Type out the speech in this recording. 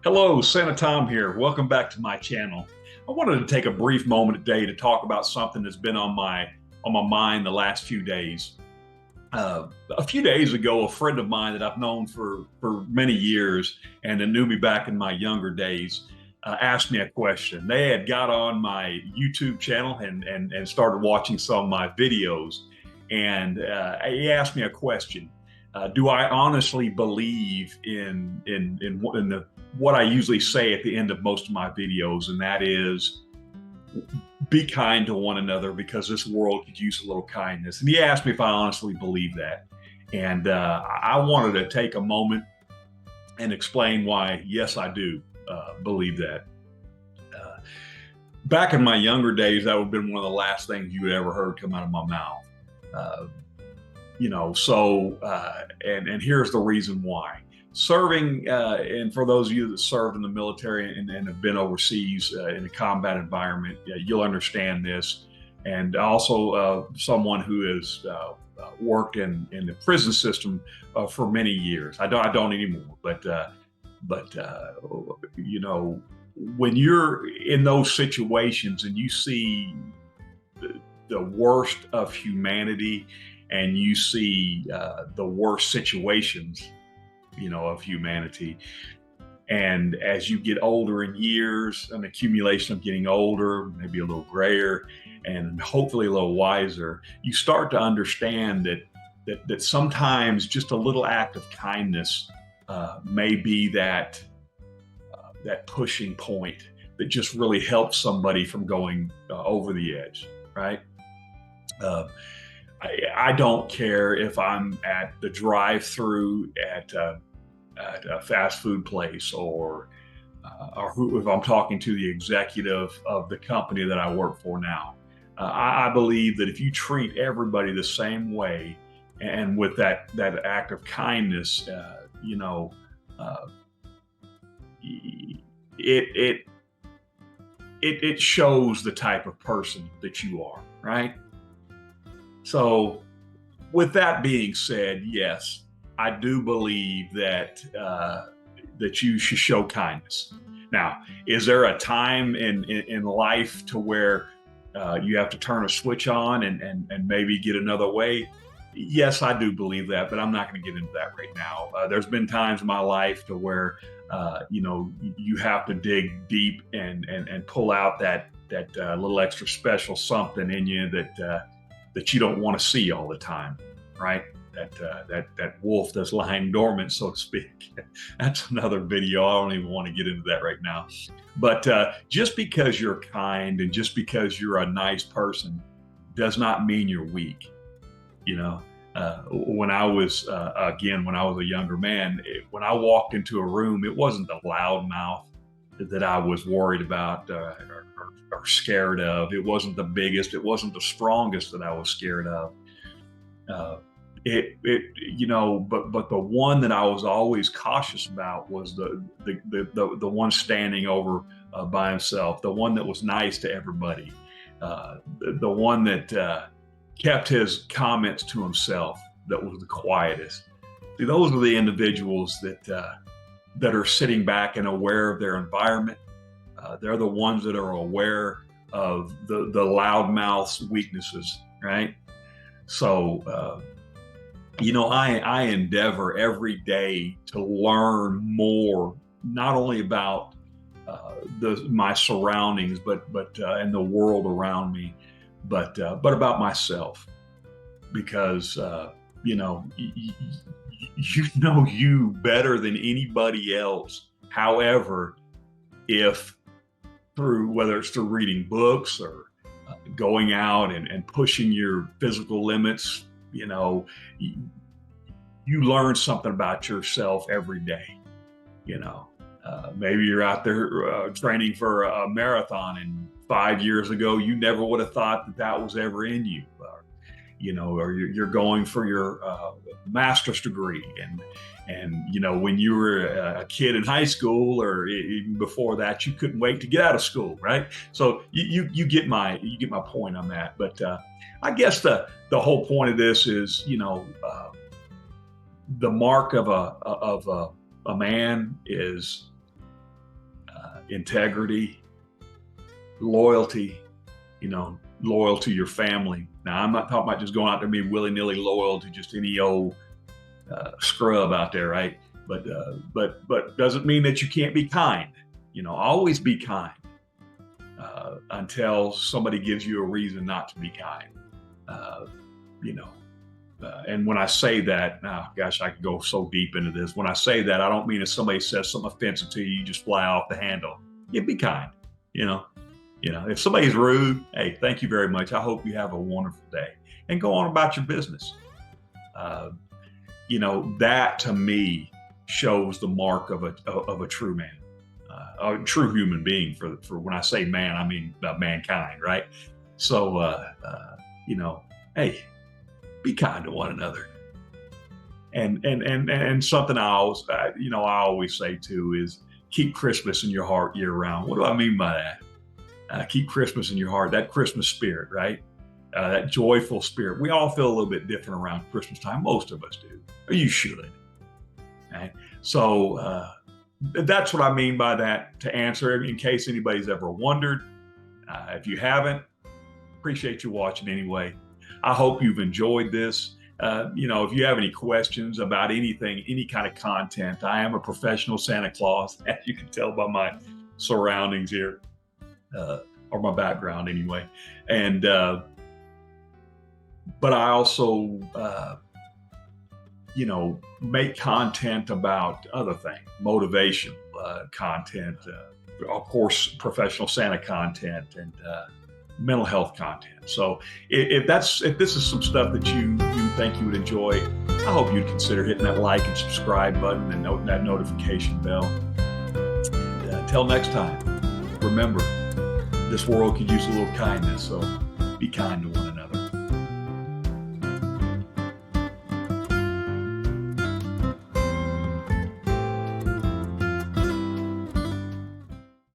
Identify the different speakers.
Speaker 1: Hello, Santa Tom here. Welcome back to my channel. I wanted to take a brief moment today to talk about something that's been on my mind the last few days. A few days ago, a friend of mine that I've known for many years and that knew me back in my younger days asked me a question. They had got on my YouTube channel and started watching some of my videos, and he asked me a question. Do I honestly believe in what I usually say at the end of most of my videos, and that is, be kind to one another because this world could use a little kindness. And he asked me if I honestly believe that. And I wanted to take a moment and explain why, yes, I do believe that. Back in my younger days, that would have been one of the last things you had ever heard come out of my mouth. Uh, and here's the reason why. Serving, and for those of you that served in the military and have been overseas in a combat environment, you'll understand this. And also someone who has worked in the prison system for many years. I don't anymore, but when you're in those situations and you see the worst of humanity and you see the worst situations, of humanity. And as you get older in years, an accumulation of getting older, maybe a little grayer, and hopefully a little wiser, you start to understand that sometimes just a little act of kindness may be that pushing point that just really helps somebody from going over the edge, right? I don't care if I'm at the drive-through at a fast food place or if I'm talking to the executive of the company that I work for now. I believe that if you treat everybody the same way and with that act of kindness, it shows the type of person that you are, right? So with that being said, yes, I do believe that you should show kindness. Now, is there a time in life to where you have to turn a switch on and maybe get another way? Yes, I do believe that, but I'm not going to get into that right now. There's been times in my life to where you have to dig deep and pull out that little extra special something in you that you don't want to see all the time, right? That wolf that's lying dormant, so to speak. That's another video. I don't even want to get into that right now. But just because you're kind and just because you're a nice person does not mean you're weak. When I was a younger man, when I walked into a room, it wasn't the loud mouth that I was worried about or scared of. It wasn't the biggest. It wasn't the strongest that I was scared of. But the one that I was always cautious about was the one standing over by himself, the one that was nice to everybody, the one that kept his comments to himself, that was the quietest. See, those are the individuals that are sitting back and aware of their environment. They're the ones that are aware of the loudmouth's weaknesses, right? So, I endeavor every day to learn more, not only about my surroundings, but and the world around me, but about myself, because you better than anybody else. However, if whether it's through reading books or going out and pushing your physical limits, you learn something about yourself every day. Maybe you're out there training for a marathon, and 5 years ago you never would have thought that was ever in you, or you're going for your master's degree, and when you were a kid in high school or even before that, you couldn't wait to get out of school, right? So you get my point on that. But I guess the whole point of this is, the mark of a man is integrity, loyalty, loyal to your family. Now, I'm not talking about just going out there being willy-nilly loyal to just any old scrub out there, right? But doesn't mean that you can't be kind. Always be kind until somebody gives you a reason not to be kind. And when I say that, now, gosh, I could go so deep into this. When I say that, I don't mean if somebody says something offensive to you, you just fly off the handle. Yeah, be kind. If somebody's rude, hey, thank you very much. I hope you have a wonderful day, and go on about your business. That to me shows the mark of a true man, a true human being. For when I say man, I mean mankind, right? So, hey, be kind to one another. And something I always say too is keep Christmas in your heart year round. What do I mean by that? Keep Christmas in your heart, that Christmas spirit, right? That joyful spirit. We all feel a little bit different around Christmas time. Most of us do, or you should. Right? So that's what I mean by that, to answer in case anybody's ever wondered. If you haven't, appreciate you watching anyway. I hope you've enjoyed this. If you have any questions about anything, any kind of content, I am a professional Santa Claus, as you can tell by my surroundings here, or my background anyway. And, but I also, make content about other things, motivation content, of course, professional Santa content, and mental health content. So if this is some stuff that you think you would enjoy, I hope you'd consider hitting that like and subscribe button and that notification bell. Until next time, remember, this world could use a little kindness, so be kind to one another.